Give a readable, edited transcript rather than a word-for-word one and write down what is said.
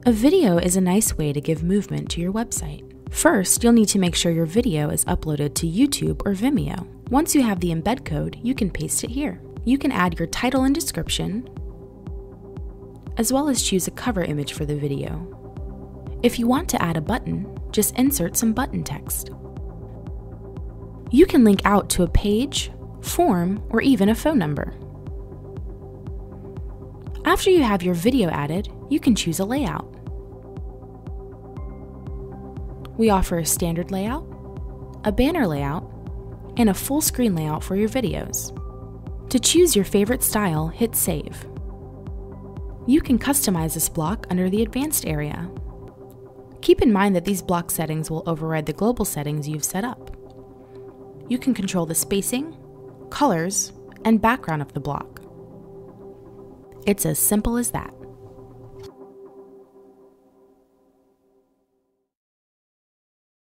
A video is a nice way to give movement to your website. First, you'll need to make sure your video is uploaded to YouTube or Vimeo. Once you have the embed code, you can paste it here. You can add your title and description, as well as choose a cover image for the video. If you want to add a button, just insert some button text. You can link out to a page, form, or even a phone number. After you have your video added, you can choose a layout. We offer a standard layout, a banner layout, and a full screen layout for your videos. To choose your favorite style, hit Save. You can customize this block under the Advanced area. Keep in mind that these block settings will override the global settings you've set up. You can control the spacing, colors, and background of the block. It's as simple as that.